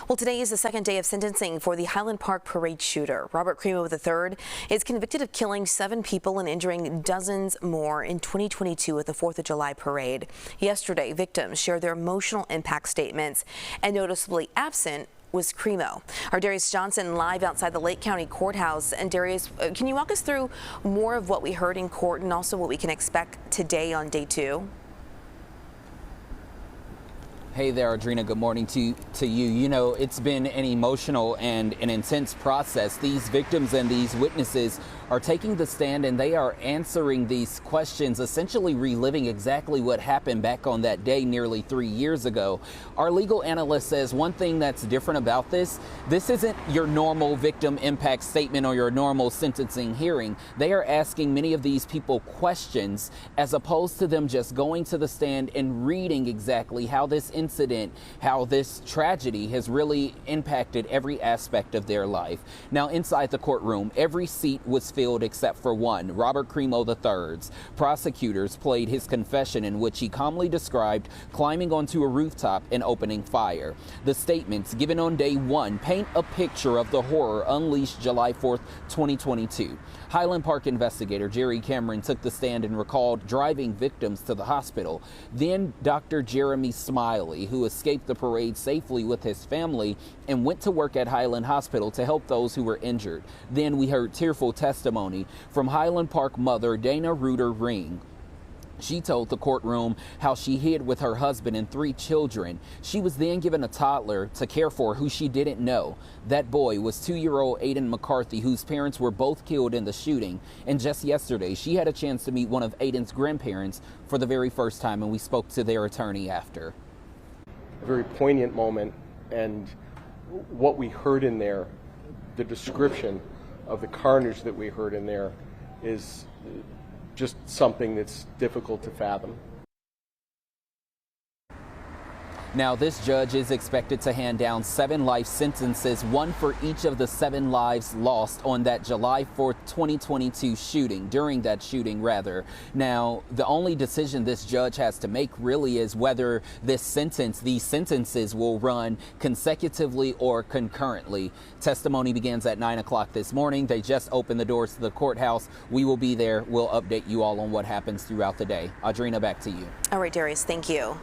Well, today is the second day of sentencing for the Highland Park parade shooter. Robert Crimo III is convicted of killing 7 people and injuring dozens more in 2022 at the 4th of July parade. Yesterday, victims shared their emotional impact statements, and noticeably absent was Crimo. Our Darius Johnson live outside the Lake County Courthouse. And Darius, can you walk us through more of what we heard in court and also what we can expect today on day 2? Hey there, Adrena. Good morning to you. You know, it's been an emotional and an intense process. These victims and these witnesses are taking the stand and they are answering these questions, essentially reliving exactly what happened back on that day nearly 3 years ago. Our legal analyst says one thing that's different about this isn't your normal victim impact statement or your normal sentencing hearing. They are asking many of these people questions as opposed to them just going to the stand and reading exactly how this incident, how this tragedy has really impacted every aspect of their life. Now, inside the courtroom, every seat was filled except for one, Robert Crimo III's. Prosecutors played his confession in which he calmly described climbing onto a rooftop and opening fire. The statements given on day 1 paint a picture of the horror unleashed July 4th, 2022. Highland Park investigator Jerry Cameron took the stand and recalled driving victims to the hospital. Then Dr. Jeremy Smiley, who escaped the parade safely with his family and went to work at Highland Hospital to help those who were injured. Then we heard tearful testimony from Highland Park mother Dana Reuter Ring. She told the courtroom how she hid with her husband and 3 children. She was then given a toddler to care for who she didn't know. That boy was 2-year-old Aiden McCarthy, whose parents were both killed in the shooting. And just yesterday, she had a chance to meet one of Aiden's grandparents for the very first time, and we spoke to their attorney after. A very poignant moment, and what we heard in there, the description of the carnage that we heard in there is just something that's difficult to fathom. Now, this judge is expected to hand down 7 life sentences, 1 for each of the 7 lives lost on that July 4th, 2022 shooting, during that shooting rather. Now, the only decision this judge has to make really is whether these sentences will run consecutively or concurrently. Testimony begins at 9 o'clock this morning. They just opened the doors to the courthouse. We will be there. We'll update you all on what happens throughout the day. Adrena, back to you. All right, Darius, thank you.